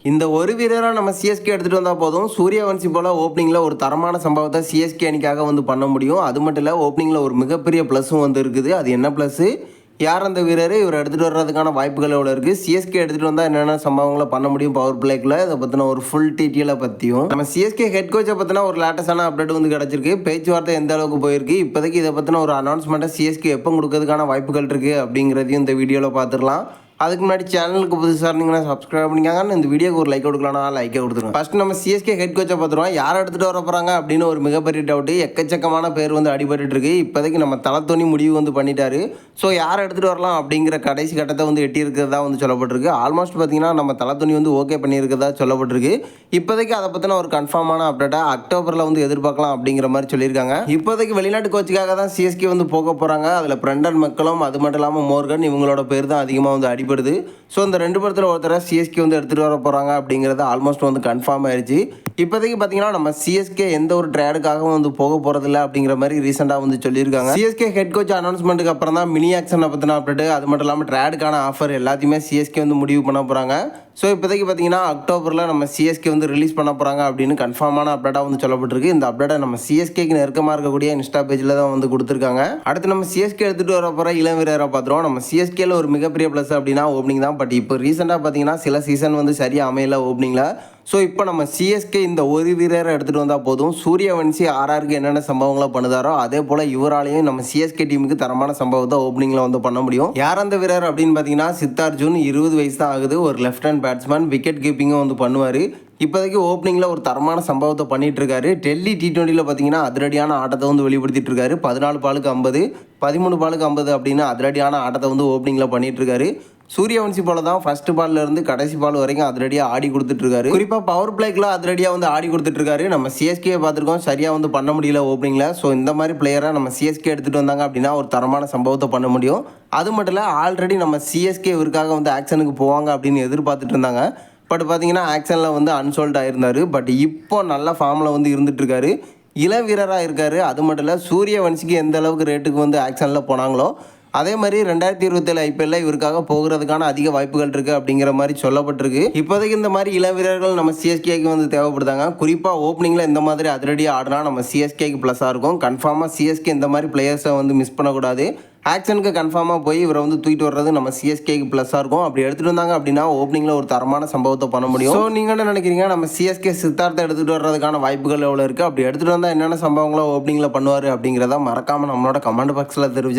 இந்த ஒரு வீரராக நம்ம சிஎஸ்கே எடுத்துகிட்டு வந்தால் போதும், சூரியவன்சி போல் ஓப்பனிங்கில் ஒரு தரமான சம்பவத்தை சிஎஸ்கே அணிக்காக வந்து பண்ண முடியும். அது மட்டும் இல்லை, ஓப்பனிங்கில் ஒரு மிகப்பெரிய ப்ளஸும் வந்து இருக்குது. அது என்ன ப்ளஸ்ஸு, யார் அந்த வீரர், இவர் எடுத்துகிட்டு வர்றதுக்கான வாய்ப்புகள் எவ்வளோ இருக்குது, சிஎஸ்கே எடுத்துகிட்டு வந்தால் என்னென்ன சம்பவங்களை பண்ண முடியும் பவர் பிளேக்குள்ள, இதை பற்றின ஒரு ஃபுல் டீட்டெயிலை பற்றியும் நம்ம சிஎஸ்கே ஹெட் கோச்சை பற்றின ஒரு லேட்டஸ்டான அப்டேட் வந்து கிடச்சிருக்கு. பேச்சுவார்த்தை எந்த அளவுக்கு போயிருக்கு, இப்போதைக்கு இதை பற்றின ஒரு அனௌன்ஸ்மெண்ட்டை சிஎஸ்கே எப்போ கொடுக்கறதுக்கான வாய்ப்புகள் இருக்குது அப்படிங்கிறதையும் இந்த வீடியோவில் பார்த்துடலாம். அதுக்கு முன்னாடி சேனலுக்கு புதுசாக இருந்தீங்கன்னா சப்ஸ்கிரைப் பண்ணிக்காங்க. இந்த வீடியோக்கு ஒரு லைக் கொடுக்கலாம், லைக்கே கொடுத்துருங்க. ஃபர்ஸ்ட் நம்ம சிஎஸ்கே ஹெட் கோச்சை பார்த்துருவோம். யார் எடுத்துகிட்டு வர போகிறாங்க அப்படின்னு ஒரு மிகப்பெரிய டவுட்டு. எக்கச்சக்கமான பேர் வந்து அடிபட்டு இருக்கு. இப்போதைக்கு நம்ம தலத்தோனி முடிவு வந்து பண்ணிட்டாரு. ஸோ யாரை எடுத்துகிட்டு வரலாம் அப்படிங்கிற கடைசி கட்டத்தை வந்து எட்டி இருக்கிறதா வந்து சொல்லப்பட்டிருக்கு. ஆல்மோஸ்ட் பார்த்தீங்கன்னா நம்ம தலத்தோனி வந்து ஓகே பண்ணியிருக்கிறதா சொல்லப்பட்டிருக்கு. இப்போதைக்கு அதை பற்றின ஒரு கன்ஃபார்மான அப்டேட்டாக அக்டோபரில் வந்து எதிர்பார்க்கலாம் அப்படிங்கிற மாதிரி சொல்லியிருக்காங்க. இப்போதைக்கு வெளிநாட்டு கோச்சுக்காக தான் சிஎஸ்கே வந்து போக போகிறாங்க. அதில் பிரண்டன் மெக்கலும் அது மட்டும் இல்லாமல் மோர்கன் இவங்களோட பேர் தான் அதிகமாக வந்து அடிபடுது. ஸோ இந்த ரெண்டு பேர்த்தில் ஒருத்தரை சிஎஸ்கே வந்து எடுத்துகிட்டு வர போகிறாங்க அப்படிங்கிறது ஆல்மோஸ்ட் வந்து கன்ஃபார்ம் ஆயிடுச்சு. இப்போதைக்கு பார்த்தீங்கன்னா நம்ம சிஎஸ்கே எந்த ஒரு ட்ரேடுக்காகவும் வந்து போக போகிறதில்ல அப்படிங்கிற மாதிரி ரீசெண்டாக வந்து சொல்லியிருக்காங்க. சிஎஸ்கே ஹெட் கோச் அனௌன்ஸ்மெண்ட்டுக்கு அப்புறம் தான் மினி ஆக்ஷனை பற்றின அப்டேட், அது மட்டும் இல்லாமல் ட்ரேடுக்கான ஆஃபர் எல்லாத்தையுமே சிஎஸ்கே வந்து முடிவு பண்ண போகிறாங்க. ஸோ இப்போதைக்கு பார்த்தீங்கன்னா அக்டோபரில் நம்ம சிஎஸ்கே வந்து ரிலீஸ் பண்ண போகிறாங்க அப்படின்னு கன்ஃபார்மான அப்டேட்டாக வந்து சொல்லப்பட்டிருக்கு. இந்த அப்டேட்டை நம்ம சிஎஸ்கேக்கு நெருக்கமாக இருக்கக்கூடிய இன்ஸ்டா பேஜில் தான் வந்து கொடுத்துருக்காங்க. அடுத்து நம்ம சிஎஸ்கே எடுத்துகிட்டு வர போகிற இளம் வீரரை பார்த்துருவோம். நம்ம சிஎஸ்கேல ஒரு மிகப்பெரிய ப்ளஸ் அப்படின்னா ஓப்பனிங் தான். பட் இப்போ ரீசெண்டாக பார்த்தீங்கன்னா சில சீசன் வந்து சரியாக அமையல ஓப்பனிங்கில். ஸோ இப்போ நம்ம சிஎஸ்கே இந்த ஒரு வீரரை எடுத்துகிட்டு வந்தால் போதும், சூரியவன்சி ஆர்ஆருக்கு என்னென்ன சம்பவங்களை பண்ணுதாரோ அதே போல் இவராலையும் நம்ம சிஎஸ்கே டீமுக்கு தரமான சம்பவத்தை ஓப்பனிங்கில் வந்து பண்ண முடியும். யார் அந்த வீரர் அப்படின்னு பார்த்தீங்கன்னா சித்தார்ஜுன். 20 வயசு தான் ஆகுது. ஒரு லெஃப்ட் ஹேண்ட் பேட்ஸ்மேன், விக்கெட் கீப்பிங்கும் வந்து பண்ணுவார். இப்போதைக்கு ஓப்பனிங்கில் ஒரு தரமான சம்பவத்தை பண்ணிட்டு இருக்காரு. டெல்லி T20 பார்த்தீங்கன்னா அதிரடியான ஆட்டத்தை வந்து வெளிப்படுத்திட்டு இருக்காரு. 14 பாலுக்கு 50, 13 பாலுக்கு 50 அப்படின்னு அதிரடியான ஆட்டத்தை வந்து ஓப்பனிங்கில் பண்ணிட்டு இருக்காரு. சூரியவன்சி போல தான் ஃபர்ஸ்ட் பால்ல இருந்து கடைசி பால் வரைக்கும் அதிரடியாக ஆடி கொடுத்துட்ருக்காரு. குறிப்பாக பவர் பிளேக்கில் அதிரடியாக வந்து ஆடி கொடுத்துட்ருக்காரு. நம்ம சிஎஸ்கே பார்த்துருக்கோம், சரியாக வந்து பண்ண முடியல ஓப்பனிங்கில். ஸோ இந்த மாதிரி பிளேயரை நம்ம சிஎஸ்கே எடுத்துகிட்டு வந்தாங்க அப்படின்னா ஒரு தரமான சம்பவத்தை பண்ண முடியும். அது மட்டும் இல்லை, ஆல்ரெடி நம்ம சிஎஸ்கே இவருக்காக வந்து ஆக்ஷனுக்கு போவாங்க அப்படின்னு எதிர்பார்த்துட்டு இருந்தாங்க. பட் பார்த்தீங்கன்னா ஆக்ஷனில் வந்து அன்சோல்ட் ஆயிருந்தார். பட் இப்போ நல்ல ஃபார்மில் வந்து இருந்துகிட்ருக்காரு. இளம் வீரராக இருக்கார். அது மட்டும் இல்லை, சூரியவன்சிக்கு எந்த அளவுக்கு ரேட்டுக்கு வந்து ஆக்ஷனில் போனாங்களோ அதே மாதிரி 2027 IPL இவருக்காக போகிறதுக்கான அதிக வாய்ப்புகள் இருக்குது அப்படிங்கிற மாதிரி சொல்லப்பட்டிருக்கு. இப்போதைக்கு இந்த மாதிரி இளம் வீரர்கள் நம்ம சிஎஸ்கேக்கு வந்து தேவைப்படுதாங்க. குறிப்பாக ஓப்பனிங்கில் இந்த மாதிரி அதிரடியாக ஆடினா நம்ம சிஎஸ்கேக்கு ப்ளஸ்ஸாக இருக்கும். கன்ஃபார்மாக சிஎஸ்கே இந்த மாதிரி பிளேயர்ஸை வந்து மிஸ் பண்ணக்கூடாது. ஆக்ஷனுக்கு கன்ஃபார்மாக போய் இவரை வந்து தூக்கிட்டு வர்றது நம்ம சிஎஸ்கேக்கு ப்ளஸ்ஸாக இருக்கும். அப்படி எடுத்துகிட்டு வந்தாங்க அப்படின்னா ஓப்பனிங்கில் ஒரு தரமான சம்பவத்தை பண்ண முடியும். ஸோ நீங்கள் என்ன நினைக்கிறீங்க, நம்ம சிஎஸ்கே சித்தார்த்தை எடுத்துகிட்டு வர்றதுக்கான வாய்ப்புகள் எவ்வளோ இருக்குது, அப்படி எடுத்துகிட்டு வந்தால் என்னென்ன சம்பவங்களை ஓப்பனிங்கில் பண்ணுவார் அப்படிங்கிறத மறக்காமல் நம்மளோட கமெண்ட் பாக்ஸில் தெரிவிச்சிருக்கோம்.